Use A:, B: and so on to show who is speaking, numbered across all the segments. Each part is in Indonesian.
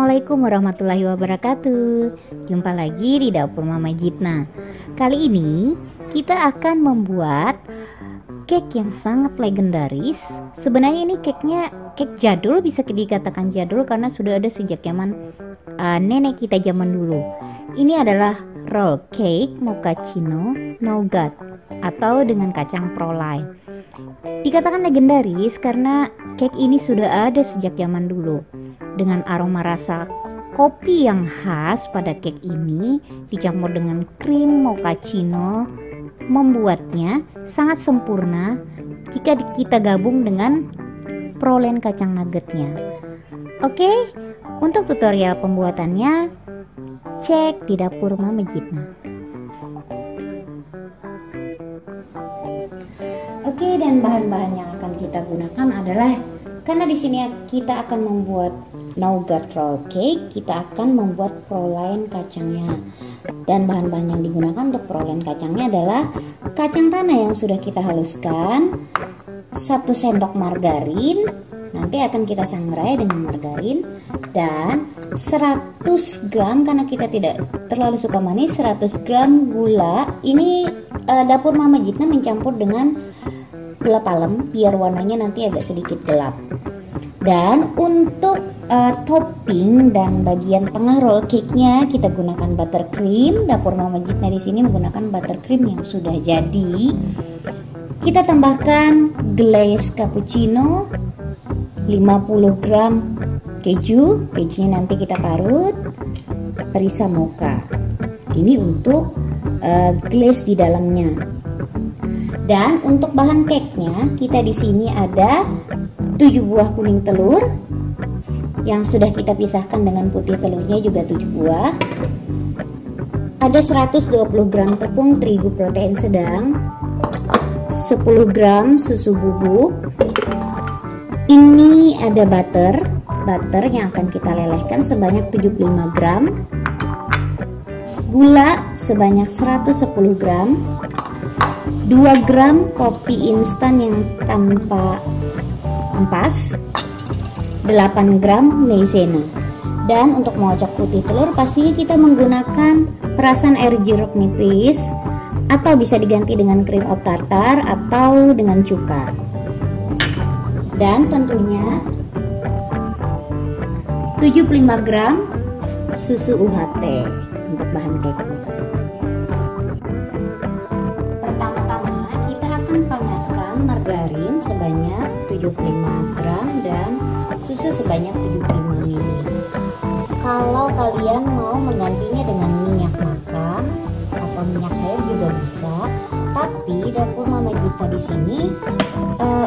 A: Assalamualaikum warahmatullahi wabarakatuh. Jumpa lagi di Dapur Mama Jitna. Kali ini kita akan membuat cake yang sangat legendaris. Sebenarnya ini cake jadul, bisa dikatakan jadul karena sudah ada sejak zaman nenek kita zaman dulu. Ini adalah roll cake mochaccino nougat atau dengan kacang prolai. Dikatakan legendaris karena cake ini sudah ada sejak zaman dulu. Dengan aroma rasa kopi yang khas pada cake ini dicampur dengan krim mochaccino membuatnya sangat sempurna jika kita gabung dengan perolehan kacang nuggetnya. Oke, untuk tutorial pembuatannya cek di Dapur Mama Jitna. Oke, dan bahan-bahan yang akan kita gunakan adalah, karena di sini kita akan membuat nougat roll cake, kita akan membuat perolehan kacangnya. Dan bahan-bahan yang digunakan untuk perolehan kacangnya adalah kacang tanah yang sudah kita haluskan, 1 sendok margarin, nanti akan kita sangrai dengan margarin, dan 100 gram, karena kita tidak terlalu suka manis, 100 gram gula. Ini Dapur Mama Jitna mencampur dengan gula palem biar warnanya nanti agak sedikit gelap. Dan untuk topping dan bagian tengah roll cake-nya kita gunakan buttercream. Dapur Mama Jitna di sini menggunakan buttercream yang sudah jadi. Kita tambahkan glaze cappuccino, 50 gram kejunya nanti kita parut, perisa mocha. Ini untuk glaze di dalamnya. Dan untuk bahan cake-nya kita di sini ada 7 buah kuning telur yang sudah kita pisahkan dengan putih telurnya juga 7 buah. Ada 120 gram tepung terigu protein sedang, 10 gram susu bubuk. Ini ada butter yang akan kita lelehkan sebanyak 75 gram. Gula sebanyak 110 gram. 2 gram kopi instan yang tanpa ampas, 8 gram maizena. Dan untuk mengocok putih telur pastinya kita menggunakan perasan air jeruk nipis atau bisa diganti dengan cream of tartar atau dengan cuka. Dan tentunya 75 gram susu UHT untuk bahan cake. Pertama-tama kita akan panaskan margarin sebanyak 75 gram dan susu sebanyak 75 ml. Kalau kalian mau menggantinya dengan minyak makan atau minyak sayur juga bisa, tapi Dapur Mama Jitna di sini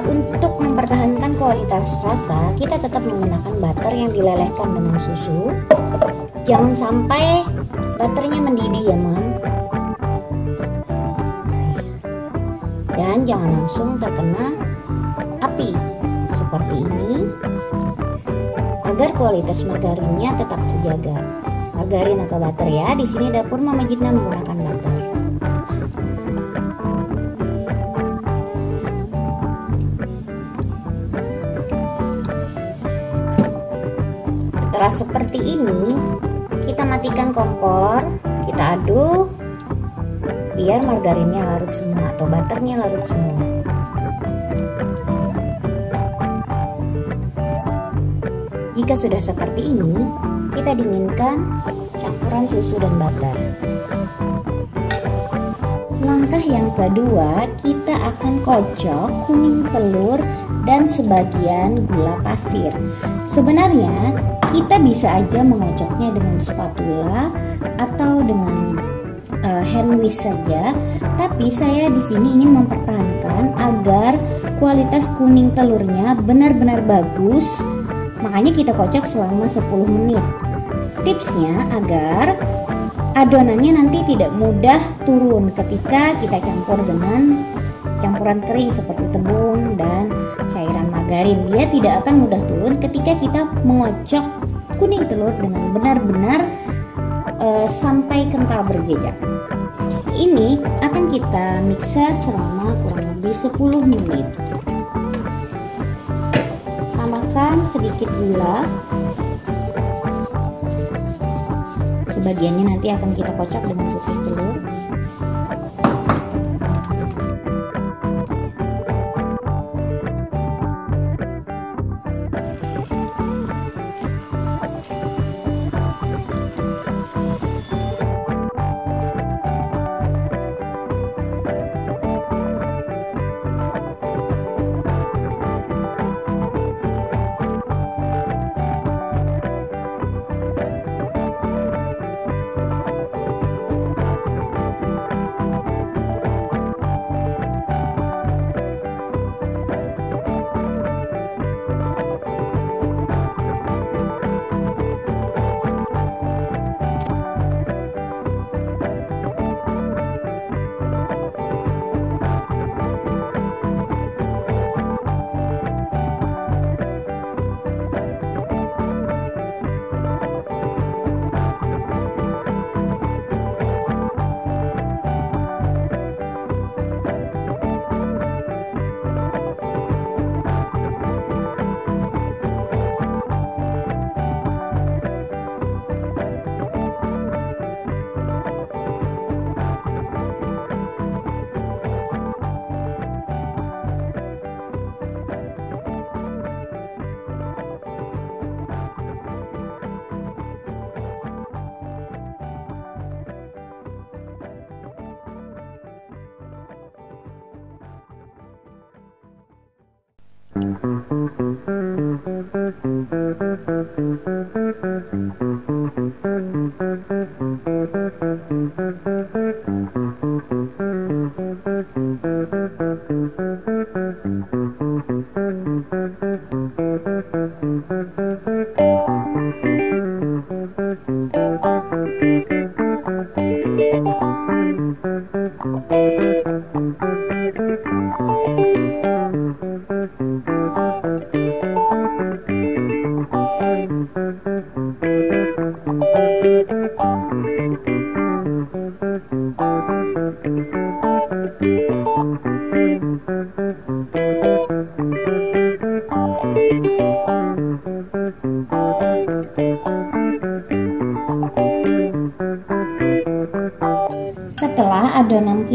A: untuk mempertahankan kualitas rasa kita tetap menggunakan butter yang dilelehkan dengan susu. Jangan sampai butternya mendidih ya, Mam. Dan jangan langsung terkena api seperti ini agar kualitas margarinnya tetap terjaga. Margarin atau butter ya. Di sini Dapur Mama Jitna menggunakan butter. Setelah seperti ini, kita matikan kompor, kita aduk biar margarinnya larut semua atau butternya larut semua. Jika sudah seperti ini, kita dinginkan campuran susu dan butter. Langkah yang kedua, kita akan kocok kuning telur dan sebagian gula pasir. Sebenarnya kita bisa aja mengocoknya dengan spatula atau dengan hand whisk saja, tapi saya di sini ingin mempertahankan agar kualitas kuning telurnya benar-benar bagus. Makanya kita kocok selama 10 menit. Tipsnya agar adonannya nanti tidak mudah turun ketika kita campur dengan campuran kering seperti tepung dan cairan margarin. Dia tidak akan mudah turun ketika kita mengocok kuning telur dengan benar-benar sampai kental berjejak. Ini akan kita mixer selama kurang lebih 10 menit. Tambahkan sedikit gula sebagiannya nanti akan kita kocok dengan putih telur. Setelah adonan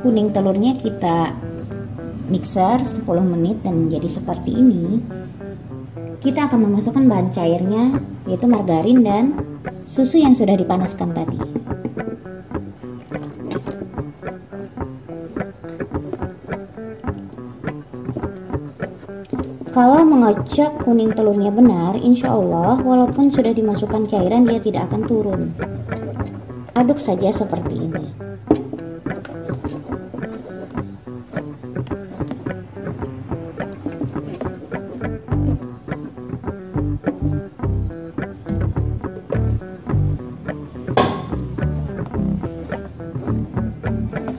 A: kuning telurnya kita mixer 10 menit dan menjadi seperti ini, kita akan memasukkan bahan cairnya, yaitu margarin dan susu yang sudah dipanaskan tadi. Kalau mengocok kuning telurnya benar, insya Allah walaupun sudah dimasukkan cairan dia tidak akan turun. Aduk saja seperti ini.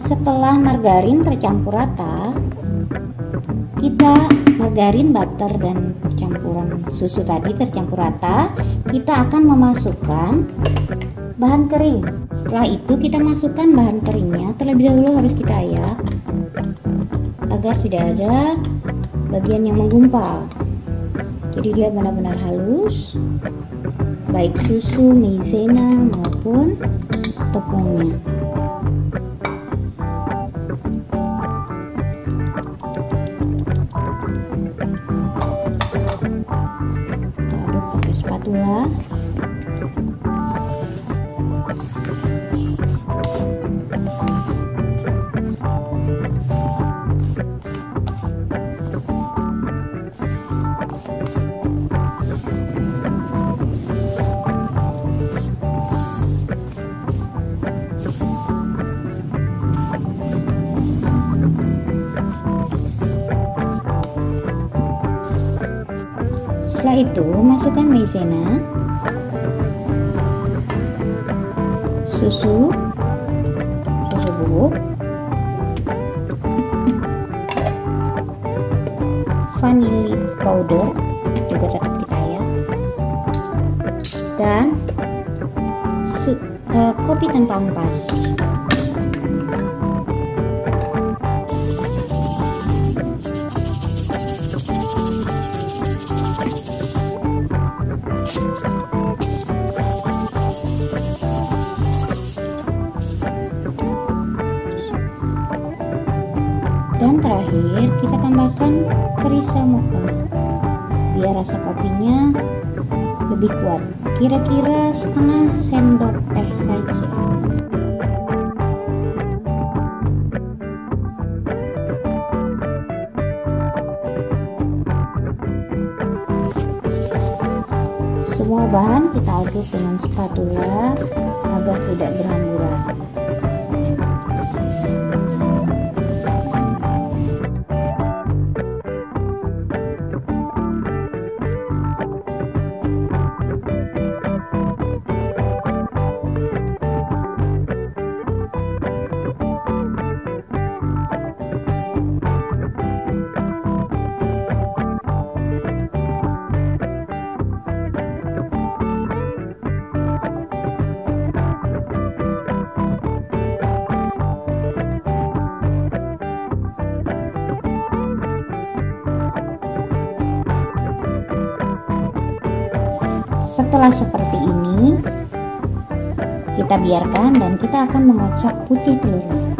A: Setelah margarin tercampur rata, margarin, butter, dan campuran susu tadi tercampur rata, kita akan memasukkan bahan kering. Setelah itu kita masukkan bahan keringnya, terlebih dahulu harus kita ayak agar tidak ada bagian yang menggumpal. Jadi dia benar-benar halus, baik susu, maizena maupun tepungnya. Kita aduk pakai spatula. Setelah itu masukkan maizena, susu bubuk, vanilla powder juga tetap kita ya, dan kopi tanpa ampas. Dan terakhir kita tambahkan perisa mocha biar rasa kopinya lebih kuat, kira-kira setengah sendok teh saja. Semua bahan kita aduk dengan spatula agar tidak berhamburan. Setelah seperti ini, kita biarkan dan kita akan mengocok putih telurnya.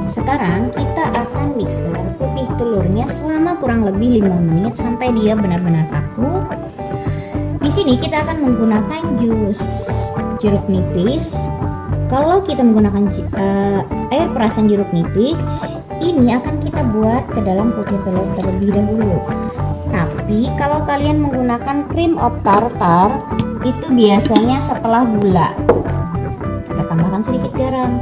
A: Sekarang kita akan mixer putih telurnya selama kurang lebih 5 menit sampai dia benar-benar kaku. Di sini kita akan menggunakan jus jeruk nipis. Kalau kita menggunakan air perasan jeruk nipis, ini akan kita buat ke dalam putih telur terlebih dahulu. Tapi kalau kalian menggunakan cream of tartar, itu biasanya setelah gula. Kita tambahkan sedikit garam.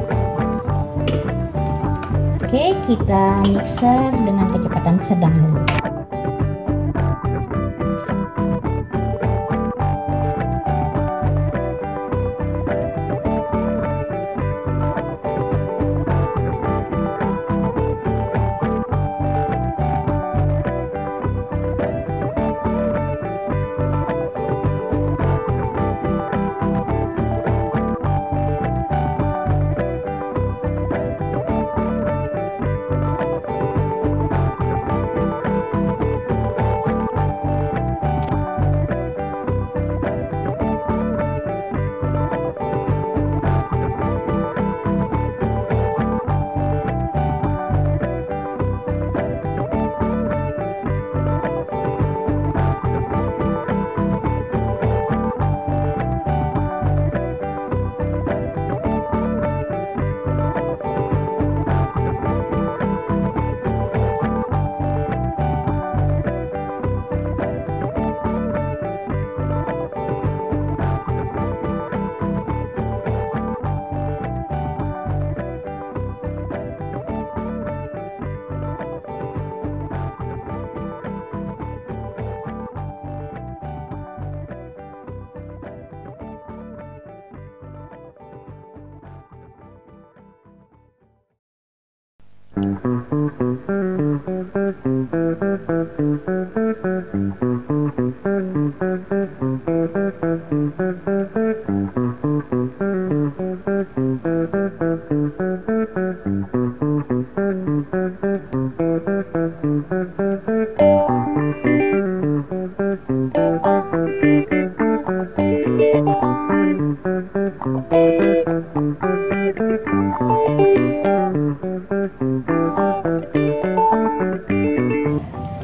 A: Oke, kita mixer dengan kecepatan sedang dulu.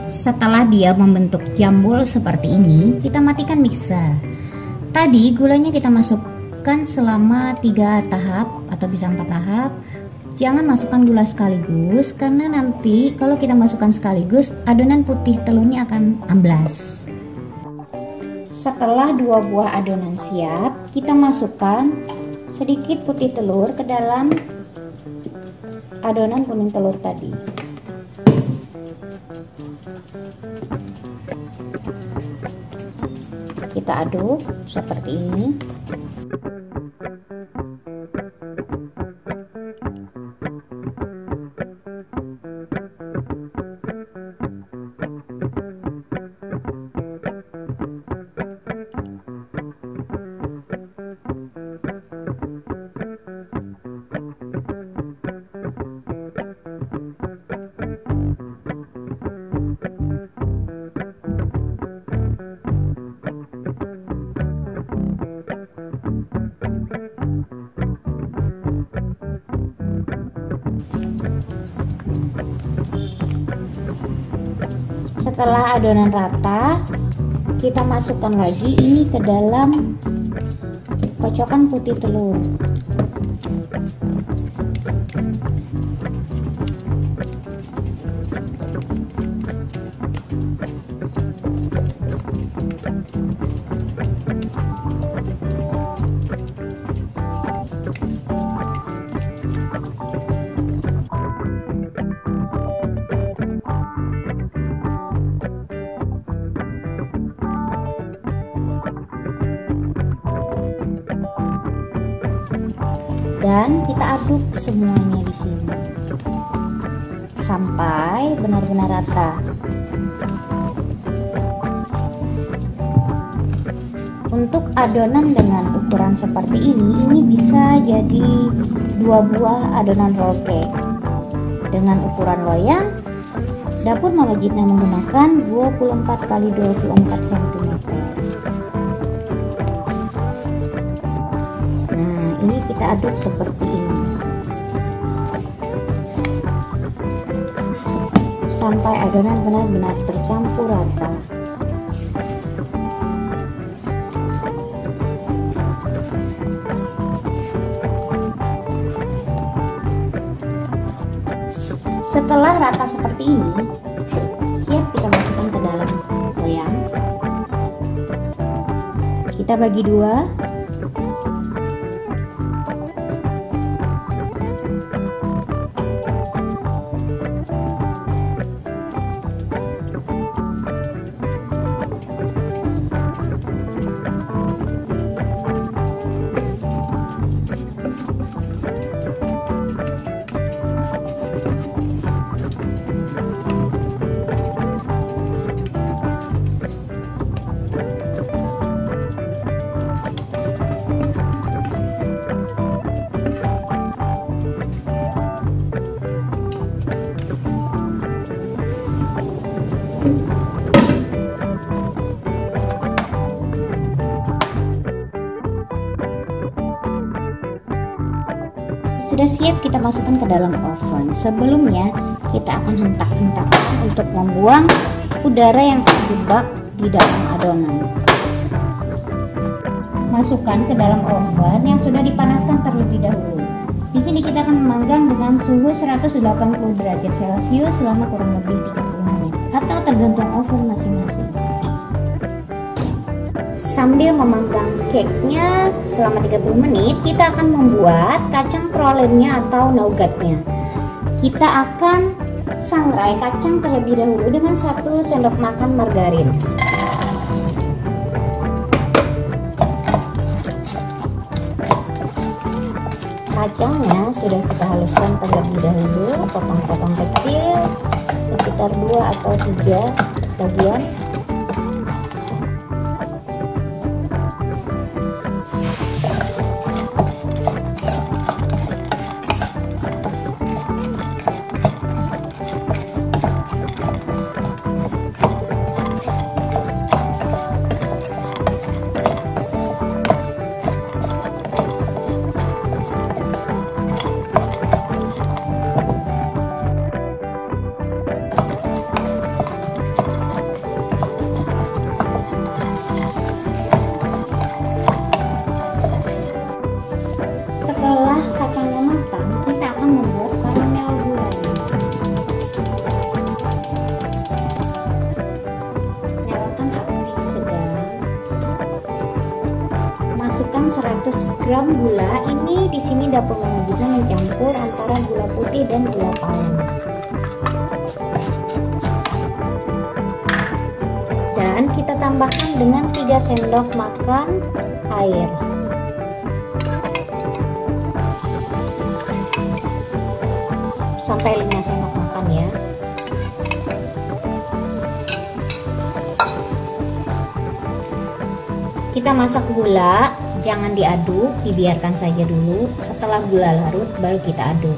A: Setelah dia membentuk jambul seperti ini, kita matikan mixer. Tadi gulanya kita masukkan selama 3 tahap atau bisa 4 tahap. Jangan masukkan gula sekaligus karena nanti kalau kita masukkan sekaligus adonan putih telurnya akan amblas. Setelah 2 buah adonan siap, kita masukkan sedikit putih telur ke dalam adonan kuning telur tadi. Kita aduk seperti ini. Setelah adonan rata, kita masukkan lagi ini ke dalam kocokan putih telur. Dan kita aduk semuanya di sini sampai benar-benar rata. Untuk adonan dengan ukuran seperti ini bisa jadi 2 buah adonan roll cake. Dengan ukuran loyang, dapur Mama Gitna menggunakan 24 x 24 cm. Ini kita aduk seperti ini sampai adonan benar-benar tercampur rata. Setelah rata seperti ini, siap kita masukkan ke dalam loyang. Kita bagi dua. Sudah siap kita masukkan ke dalam oven. Sebelumnya kita akan hentak-hentakkan untuk membuang udara yang terjebak di dalam adonan. Masukkan ke dalam oven yang sudah dipanaskan terlebih dahulu. Di sini kita akan memanggang dengan suhu 180 derajat Celcius selama kurang lebih 30 menit atau tergantung oven masing-masing. Sambil memanggang cake-nya selama 30 menit, kita akan membuat kacang pralennya atau nougatnya. Kita akan sangrai kacang terlebih dahulu dengan 1 sendok makan margarin. Kacangnya sudah kita haluskan terlebih dahulu, potong-potong kecil sekitar 2 atau 3 bagian. Masukkan 100 gram gula. Ini di sini dapur Mama Gitna mencampur antara gula putih dan gula pasir. Dan kita tambahkan dengan 3 sendok makan air. Sampai 5 sendok makan ya. Kita masak gula, jangan diaduk, dibiarkan saja dulu. Setelah gula larut baru kita aduk.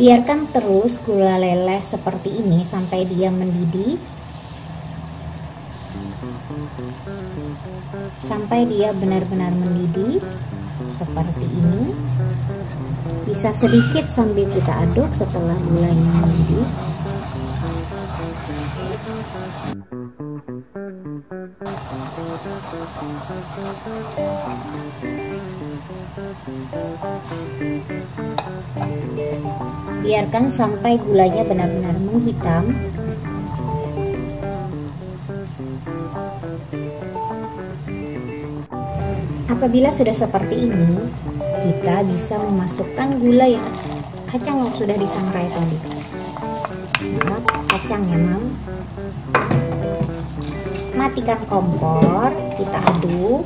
A: Biarkan terus gula leleh seperti ini sampai dia mendidih. sampai dia benar-benar mendidih seperti ini. Bisa sedikit sambil kita aduk setelah gulanya mendidih. Biarkan sampai gulanya benar-benar menghitam. Apabila sudah seperti ini, kita bisa memasukkan gula yang kacang yang sudah disangrai tadi. Nah, kacangnya matikan kompor, kita aduk.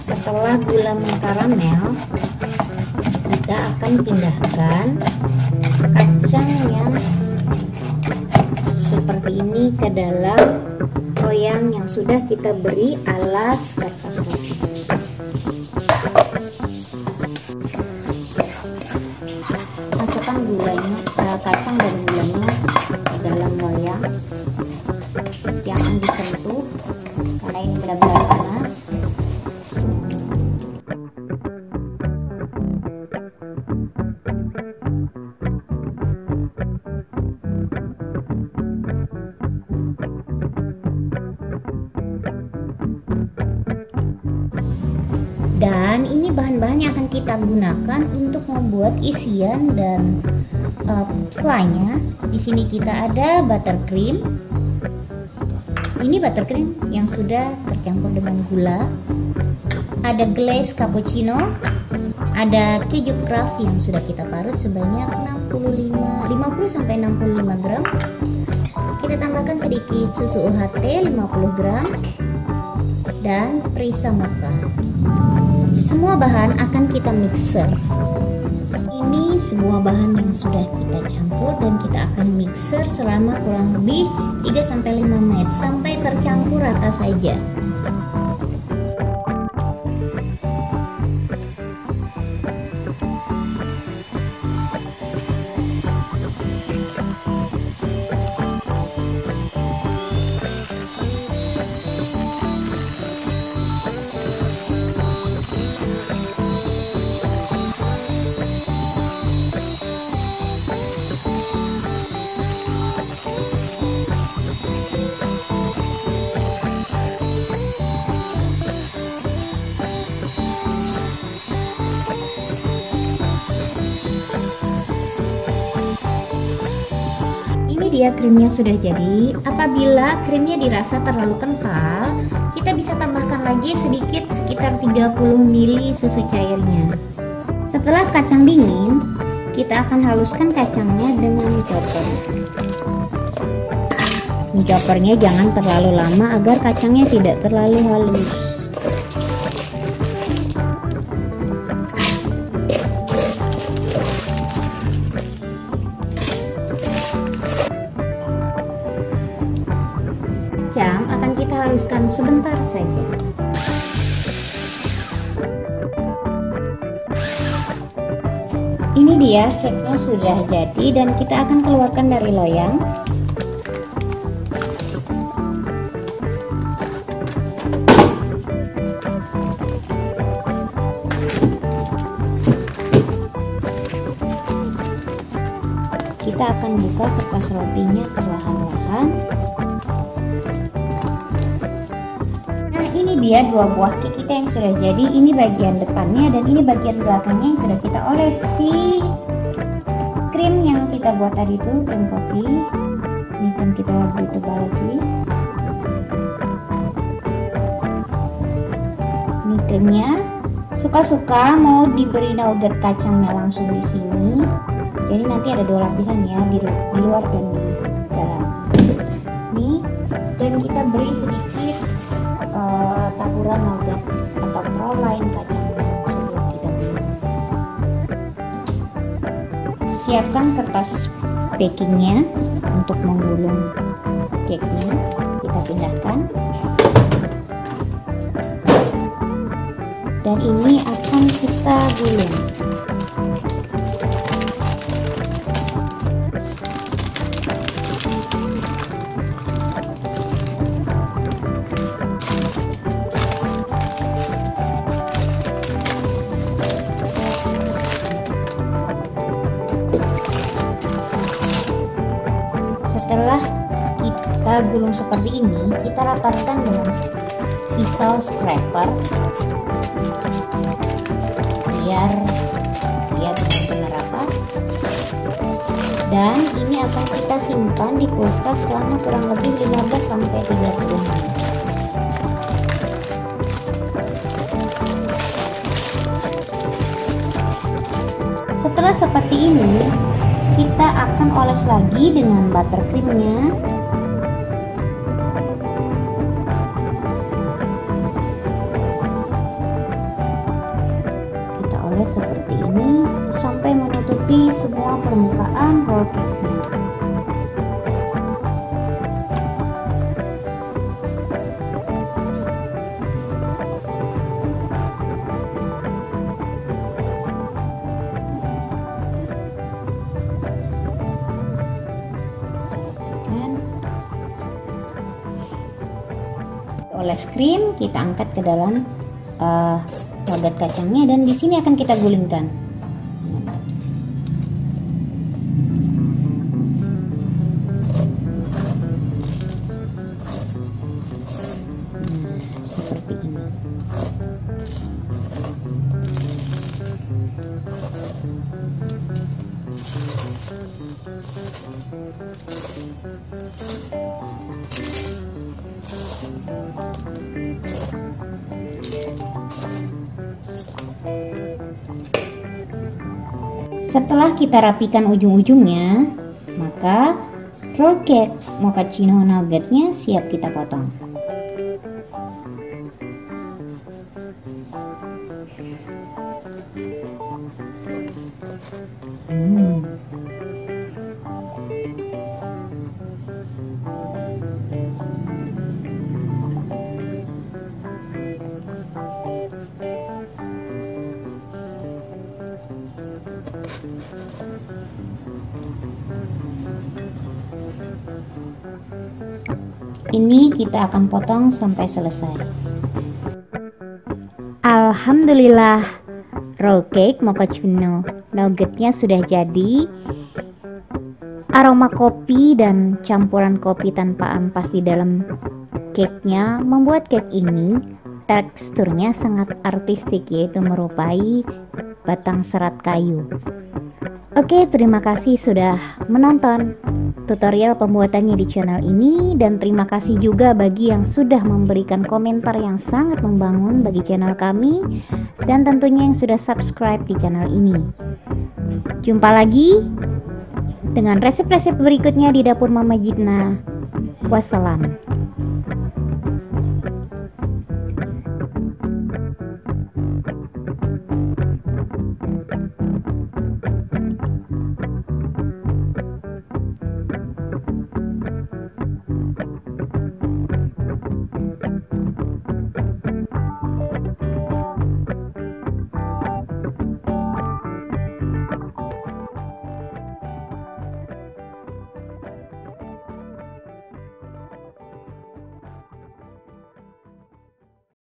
A: Setelah gula mengkaramel, kita akan pindahkan kacang yang seperti ini ke dalam loyang yang sudah kita beri alas kertas roti. Masukkan gulanya, kacang dan gulanya ke dalam loyang. Jangan disentuh karena ini benar-benar panas. Dan ini bahan-bahan yang akan kita gunakan untuk membuat isian dan fly-nya. Di sini kita ada buttercream. Ini buttercream yang sudah tercampur dengan gula. Ada glaze cappuccino. Ada keju craft yang sudah kita parut sebanyak 50 sampai 65 gram. Kita tambahkan sedikit susu UHT 50 gram dan perisa mocha. Semua bahan akan kita mixer. Ini semua bahan yang sudah kita campur dan kita akan mixer selama kurang lebih 3-5 menit sampai tercampur rata saja. Dia krimnya sudah jadi. Apabila krimnya dirasa terlalu kental, kita bisa tambahkan lagi sedikit sekitar 30 ml susu cairnya. Setelah kacang dingin, kita akan haluskan kacangnya dengan chopper. Choppernya jangan terlalu lama agar kacangnya tidak terlalu halus. Akan kita haluskan sebentar saja. Ini dia setnya sudah jadi dan kita akan keluarkan dari loyang. Kita akan buka kertas rotinya perlahan-lahan. Ini dia dua buah cake kita yang sudah jadi. Ini bagian depannya dan ini bagian belakangnya yang sudah kita olesi krim yang kita buat tadi itu, krim kopi. Ini kan kita beri tebal lagi. Ini krimnya. Suka-suka mau diberi nougat kacangnya langsung di sini. Jadi nanti ada dua lapisan ya, di luar dan di dalam. Nih, dan kita beri sedikit taburan nougat atau praline kacang sebelum kita minum. Siapkan kertas bakingnya untuk menggulung cake-nya kita pindahkan. Dan ini akan kita gulung. Setelah kita gulung seperti ini, kita rapatkan dengan pisau scraper biar dia benar-benar rapat. Dan ini akan kita simpan di kulkas selama kurang lebih 15-30 menit. Setelah seperti ini, kita akan oles lagi dengan buttercreamnya. Kita oles seperti ini sampai menutupi semua permukaan roll cake-nya. Oles krim kita angkat ke dalam nugget kacangnya, dan di sini akan kita gulingkan. Seperti ini. Setelah kita rapikan ujung-ujungnya, maka roll cake mochaccino nuggetnya siap kita potong. Ini kita akan potong sampai selesai. Alhamdulillah, roll cake mochaccino nuggetnya sudah jadi. Aroma kopi dan campuran kopi tanpa ampas di dalam cake-nya membuat cake ini teksturnya sangat artistik, yaitu merupai batang serat kayu. Oke, terima kasih sudah menonton tutorial pembuatannya di channel ini, dan terima kasih juga bagi yang sudah memberikan komentar yang sangat membangun bagi channel kami, dan tentunya yang sudah subscribe di channel ini. Jumpa lagi dengan resep-resep berikutnya di dapur Mama Gitna. Wassalam.